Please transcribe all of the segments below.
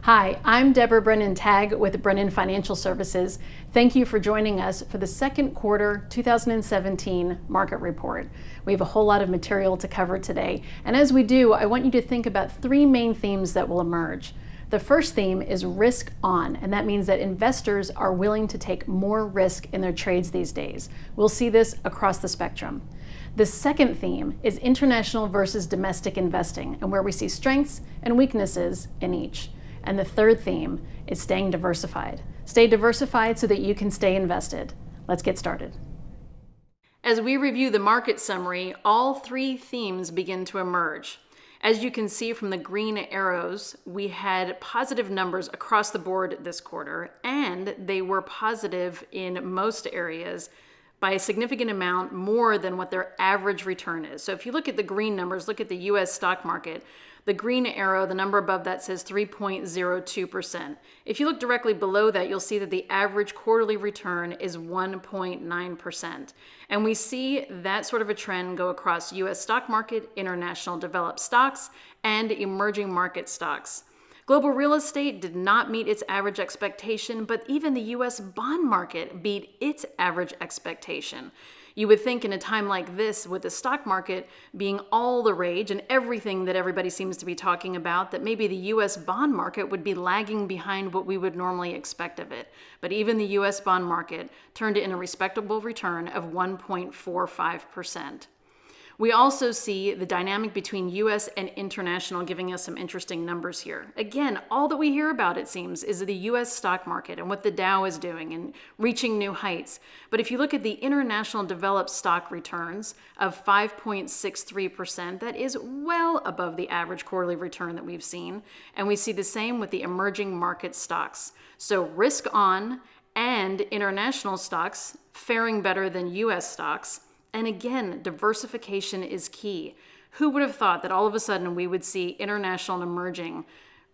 Hi, I'm Deborah Brennan Tagg with Brennan Financial Services. Thank you for joining us for the second quarter 2017 market report. We have a whole lot of material to cover today, and as we do, I want you to think about three main themes that will emerge. The first theme is risk on, and that means that investors are willing to take more risk in their trades these days. We'll see this across the spectrum. The second theme is international versus domestic investing, and where we see strengths and weaknesses in each. And the third theme is staying diversified. Stay diversified so that you can stay invested. Let's get started. As we review the market summary, all three themes begin to emerge. As you can see from the green arrows, we had positive numbers across the board this quarter, and they were positive in most areas by a significant amount more than what their average return is. So if you look at the green numbers, look at the US stock market, the green arrow, the number above that says 3.02%. If you look directly below that, you'll see that the average quarterly return is 1.9%. And we see that sort of a trend go across US stock market, international developed stocks, and emerging market stocks. Global real estate did not meet its average expectation, but even the US bond market beat its average expectation. You would think in a time like this, with the stock market being all the rage and everything that everybody seems to be talking about, that maybe the US bond market would be lagging behind what we would normally expect of it. But even the US bond market turned in a respectable return of 1.45%. We also see the dynamic between US and international giving us some interesting numbers here. Again, all that we hear about, it seems, is the US stock market and what the Dow is doing and reaching new heights. But if you look at the international developed stock returns of 5.63%, that is well above the average quarterly return that we've seen. And we see the same with the emerging market stocks. So risk on and international stocks faring better than US stocks. And again, diversification is key. Who would have thought that all of a sudden we would see international and emerging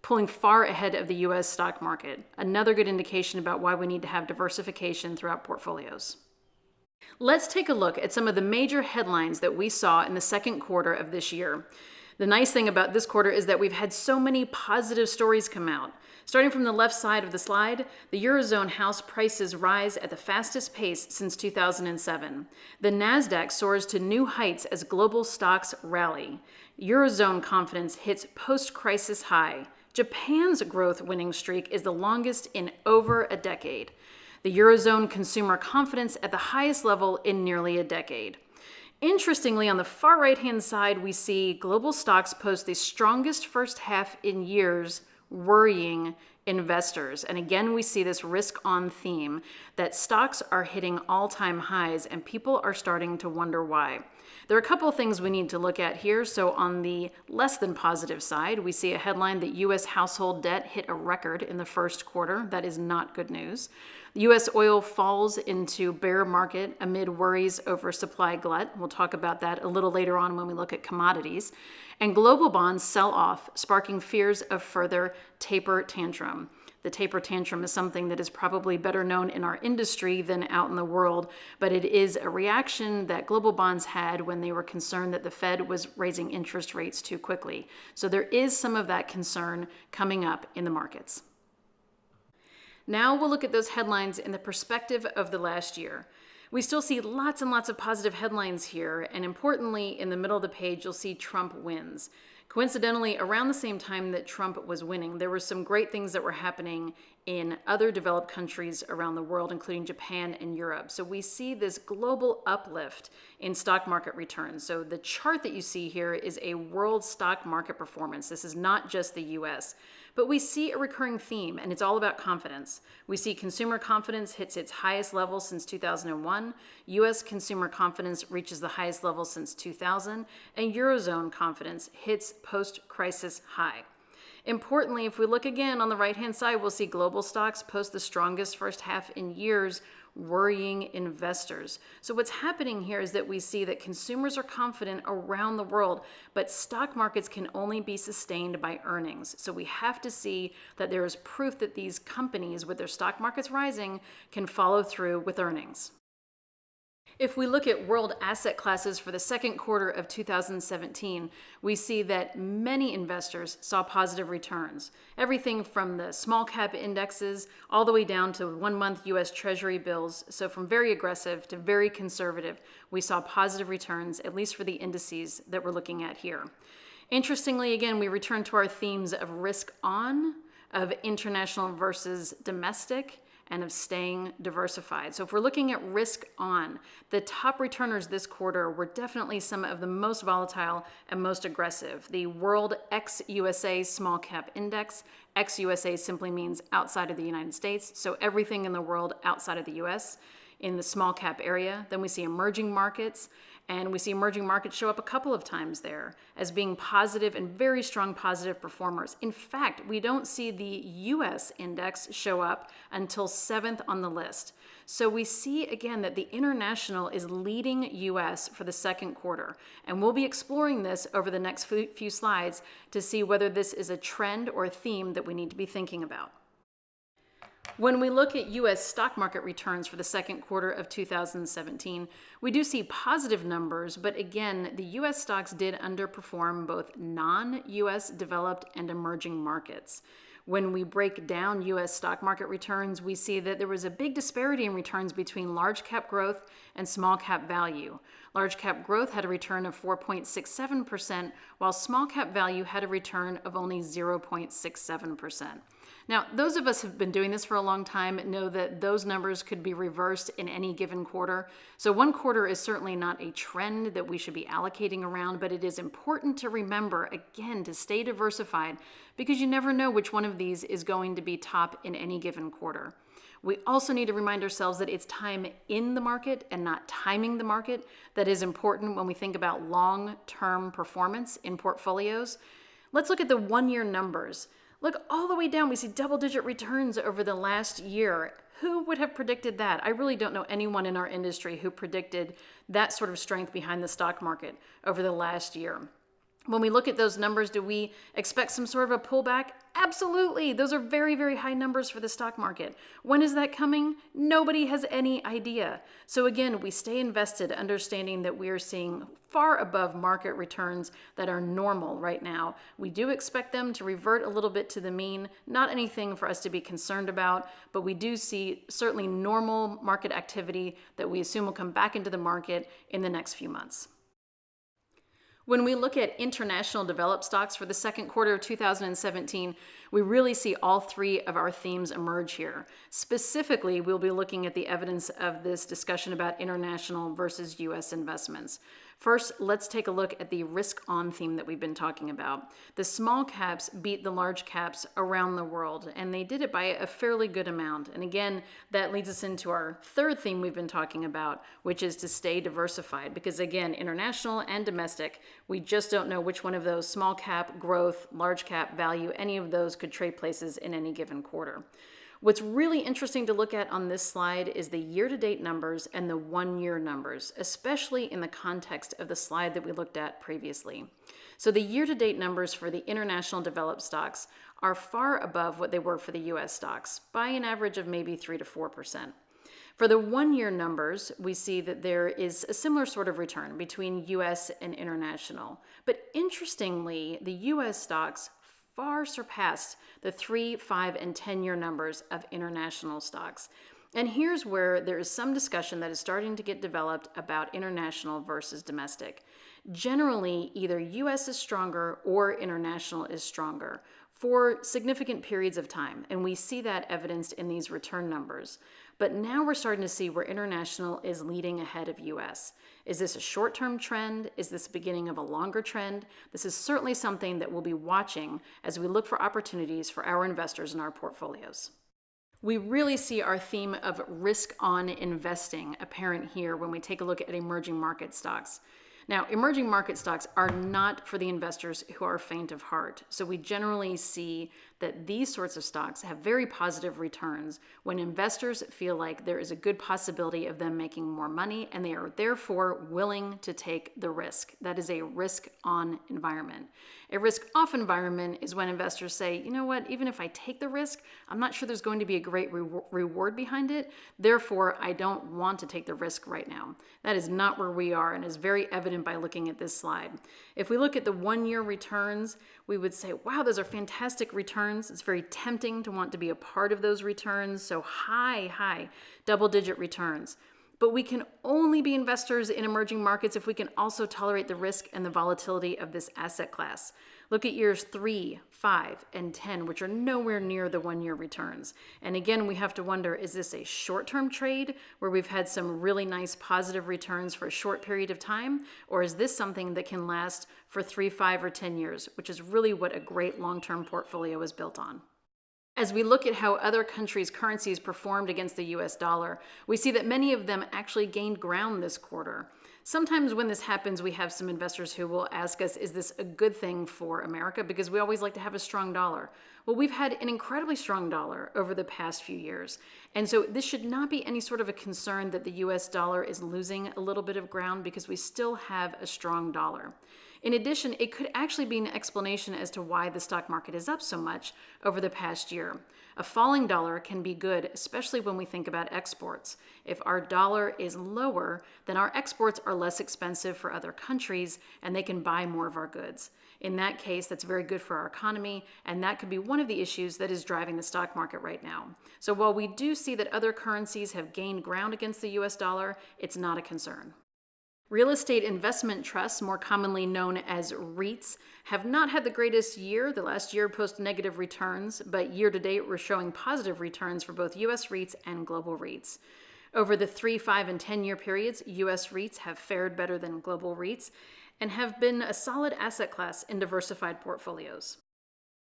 pulling far ahead of the US stock market? Another good indication about why we need to have diversification throughout portfolios. Let's take a look at some of the major headlines that we saw in the second quarter of this year. The nice thing about this quarter is that we've had so many positive stories come out. Starting from the left side of the slide, the Eurozone house prices rise at the fastest pace since 2007. The Nasdaq soars to new heights as global stocks rally. Eurozone confidence hits post-crisis high. Japan's growth winning streak is the longest in over a decade. The Eurozone consumer confidence at the highest level in nearly a decade. Interestingly, on the far right-hand side, we see global stocks post the strongest first half in years, worrying investors. And again, we see this risk-on theme that stocks are hitting all-time highs and people are starting to wonder why. There are a couple of things we need to look at here. So on the less than positive side, we see a headline that U.S. household debt hit a record in the first quarter. That is not good news. U.S. oil falls into bear market amid worries over supply glut. We'll talk about that a little later on when we look at commodities. And global bonds sell off, sparking fears of further taper tantrum. The taper tantrum is something that is probably better known in our industry than out in the world, but it is a reaction that global bonds had when they were concerned that the Fed was raising interest rates too quickly. So there is some of that concern coming up in the markets. Now we'll look at those headlines in the perspective of the last year. We still see lots and lots of positive headlines here, and importantly, in the middle of the page, you'll see Trump wins. Coincidentally, around the same time that Trump was winning, there were some great things that were happening in other developed countries around the world, including Japan and Europe. So we see this global uplift in stock market returns. So the chart that you see here is a world stock market performance. This is not just the US. But we see a recurring theme, and it's all about confidence. We see consumer confidence hits its highest level since 2001, US consumer confidence reaches the highest level since 2000, and Eurozone confidence hits post-crisis high. Importantly, if we look again on the right-hand side, we'll see global stocks post the strongest first half in years, worrying investors. So what's happening here is that we see that consumers are confident around the world, but stock markets can only be sustained by earnings. So we have to see that there is proof that these companies, with their stock markets rising, can follow through with earnings. If we look at world asset classes for the second quarter of 2017, we see that many investors saw positive returns. Everything from the small cap indexes all the way down to 1-month US Treasury bills. So from very aggressive to very conservative, we saw positive returns, at least for the indices that we're looking at here. Interestingly, again, we return to our themes of risk on, of international versus domestic, and of staying diversified. So if we're looking at risk on, the top returners this quarter were definitely some of the most volatile and most aggressive. The World ex-USA Small Cap Index. Ex-USA simply means outside of the United States, so everything in the world outside of the US in the small cap area. Then we see emerging markets, and we see emerging markets show up a couple of times there as being positive and very strong positive performers. In fact, we don't see the US index show up until 7th on the list. So we see again that the international is leading US for the second quarter. And we'll be exploring this over the next few slides to see whether this is a trend or a theme that we need to be thinking about. When we look at U.S. stock market returns for the second quarter of 2017, we do see positive numbers, but again, the U.S. stocks did underperform both non-U.S. developed and emerging markets. When we break down U.S. stock market returns, we see that there was a big disparity in returns between large cap growth and small cap value. Large cap growth had a return of 4.67%, while small cap value had a return of only 0.67%. Now, those of us who have been doing this for a long time know that those numbers could be reversed in any given quarter. So one quarter is certainly not a trend that we should be allocating around, but it is important to remember, again, to stay diversified because you never know which one of these is going to be top in any given quarter. We also need to remind ourselves that it's time in the market and not timing the market that is important when we think about long-term performance in portfolios. Let's look at the one-year numbers. Look all the way down, we see double-digit returns over the last year. Who would have predicted that? I really don't know anyone in our industry who predicted that sort of strength behind the stock market over the last year. When we look at those numbers, do we expect some sort of a pullback? Absolutely. Those are very, very high numbers for the stock market. When is that coming? Nobody has any idea. So again, we stay invested, understanding that we are seeing far above market returns that are normal right now. We do expect them to revert a little bit to the mean, not anything for us to be concerned about, but we do see certainly normal market activity that we assume will come back into the market in the next few months. When we look at international developed stocks for the second quarter of 2017, we really see all three of our themes emerge here. Specifically, we'll be looking at the evidence of this discussion about international versus U.S. investments. First, let's take a look at the risk-on theme that we've been talking about. The small caps beat the large caps around the world, and they did it by a fairly good amount. And again, that leads us into our third theme we've been talking about, which is to stay diversified. Because again, international and domestic, we just don't know which one of those, small cap, growth, large cap, value, any of those could trade places in any given quarter. What's really interesting to look at on this slide is the year-to-date numbers and the one-year numbers, especially in the context of the slide that we looked at previously. So the year-to-date numbers for the international developed stocks are far above what they were for the U.S. stocks by an average of maybe 3 to 4%. For the one-year numbers, we see that there is a similar sort of return between U.S. and international. But interestingly, the U.S. stocks far surpassed the 3, 5, and 10-year numbers of international stocks. And here's where there is some discussion that is starting to get developed about international versus domestic. Generally, either U.S. is stronger or international is stronger for significant periods of time, and we see that evidenced in these return numbers. But now we're starting to see where international is leading ahead of U.S. Is this a short-term trend? Is this the beginning of a longer trend? This is certainly something that we'll be watching as we look for opportunities for our investors in our portfolios. We really see our theme of risk-on investing apparent here when we take a look at emerging market stocks. Now, emerging market stocks are not for the investors who are faint of heart. So we generally see that these sorts of stocks have very positive returns when investors feel like there is a good possibility of them making more money and they are therefore willing to take the risk. That is a risk-on environment. A risk-off environment is when investors say, you know what, even if I take the risk, I'm not sure there's going to be a great reward behind it. Therefore, I don't want to take the risk right now. That is not where we are and is very evident by looking at this slide. If we look at the one-year returns, we would say, wow, those are fantastic returns. It's very tempting to want to be a part of those returns. So high double-digit returns. But we can only be investors in emerging markets if we can also tolerate the risk and the volatility of this asset class. Look at years 3, 5, and 10, which are nowhere near the one-year returns. And again, we have to wonder, is this a short-term trade where we've had some really nice positive returns for a short period of time? Or is this something that can last for 3, 5, or 10 years, which is really what a great long-term portfolio is built on? As we look at how other countries' currencies performed against the US dollar, we see that many of them actually gained ground this quarter. Sometimes when this happens, we have some investors who will ask us, is this a good thing for America? Because we always like to have a strong dollar. Well, we've had an incredibly strong dollar over the past few years. And so this should not be any sort of a concern that the US dollar is losing a little bit of ground because we still have a strong dollar. In addition, it could actually be an explanation as to why the stock market is up so much over the past year. A falling dollar can be good, especially when we think about exports. If our dollar is lower, then our exports are less expensive for other countries and they can buy more of our goods. In that case, that's very good for our economy, and that could be one of the issues that is driving the stock market right now. So while we do see that other currencies have gained ground against the US dollar, it's not a concern. Real estate investment trusts, more commonly known as REITs, have not had the greatest year. The last year posted negative returns, but year to date we're showing positive returns for both US REITs and global REITs. Over the 3, 5, and 10-year periods, US REITs have fared better than global REITs and have been a solid asset class in diversified portfolios.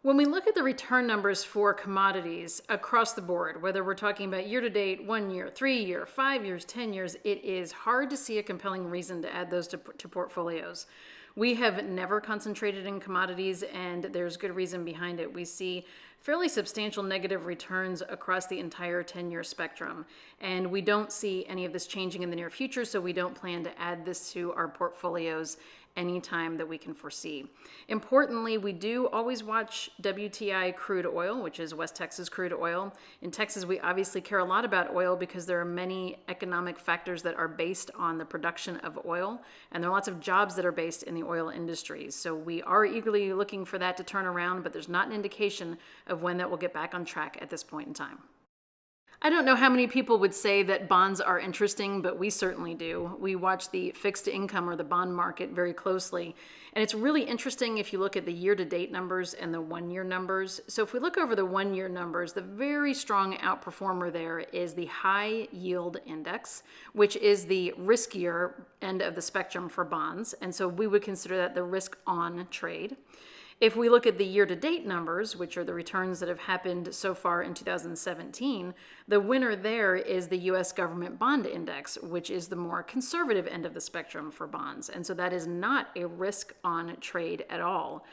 When we look at the return numbers for commodities across the board, whether we're talking about year-to-date, 1 year, 3 year, 5 years, 10 years, it is hard to see a compelling reason to add those to portfolios. We have never concentrated in commodities, and there's good reason behind it. We see fairly substantial negative returns across the entire 10-year spectrum, and we don't see any of this changing in the near future, so we don't plan to add this to our portfolios anytime that we can foresee. Importantly, we do always watch WTI crude oil, which is West Texas crude oil. In Texas, we obviously care a lot about oil because there are many economic factors that are based on the production of oil, and there are lots of jobs that are based in the oil industry. So we are eagerly looking for that to turn around, but there's not an indication of when that will get back on track at this point in time. I don't know how many people would say that bonds are interesting, but we certainly do. We watch the fixed income or the bond market very closely, and it's really interesting if you look at the year-to-date numbers and the one-year numbers. So if we look over the one-year numbers, the very strong outperformer there is the high yield index, which is the riskier end of the spectrum for bonds, and so we would consider that the risk-on trade. If we look at the year-to-date numbers, which are the returns that have happened so far in 2017, the winner there is the U.S. government bond index, which is the more conservative end of the spectrum for bonds. And so that is not a risk-on trade at all.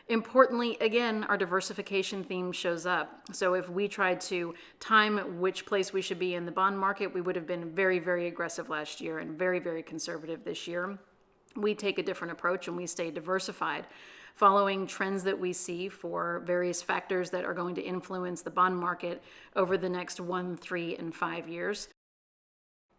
Importantly, again, our diversification theme shows up. So if we tried to time which place we should be in the bond market, we would have been very, very aggressive last year and very, very conservative this year. We take a different approach and we stay diversified, following trends that we see for various factors that are going to influence the bond market over the next 1, 3, and 5 years.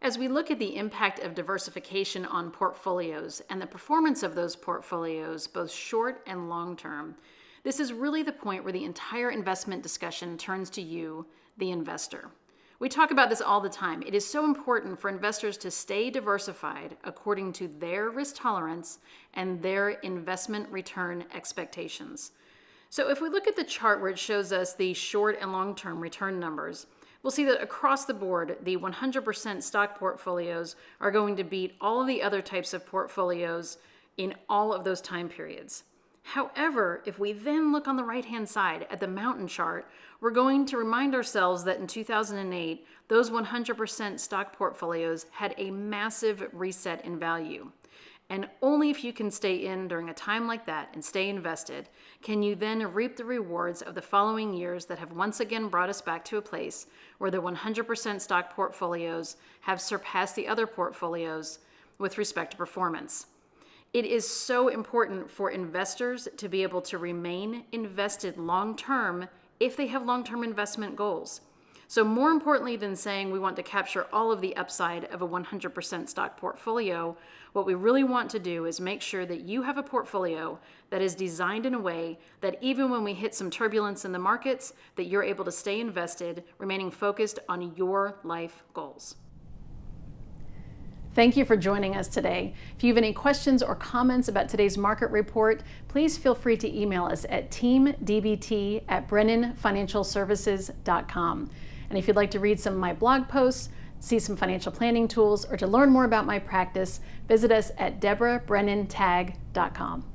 As we look at the impact of diversification on portfolios and the performance of those portfolios, both short and long term, this is really the point where the entire investment discussion turns to you, the investor. We talk about this all the time. It is so important for investors to stay diversified according to their risk tolerance and their investment return expectations. So if we look at the chart where it shows us the short and long-term return numbers, we'll see that across the board, the 100% stock portfolios are going to beat all of the other types of portfolios in all of those time periods. However, if we then look on the right-hand side at the mountain chart, we're going to remind ourselves that in 2008, those 100% stock portfolios had a massive reset in value. And only if you can stay in during a time like that and stay invested, can you then reap the rewards of the following years that have once again brought us back to a place where the 100% stock portfolios have surpassed the other portfolios with respect to performance. It is so important for investors to be able to remain invested long-term if they have long-term investment goals. So more importantly than saying we want to capture all of the upside of a 100% stock portfolio, what we really want to do is make sure that you have a portfolio that is designed in a way that even when we hit some turbulence in the markets, that you're able to stay invested, remaining focused on your life goals. Thank you for joining us today. If you have any questions or comments about today's market report, please feel free to email us at teamdbt@brennanfinancialservices.com. And if you'd like to read some of my blog posts, see some financial planning tools, or to learn more about my practice, visit us at deborahbrennantag.com.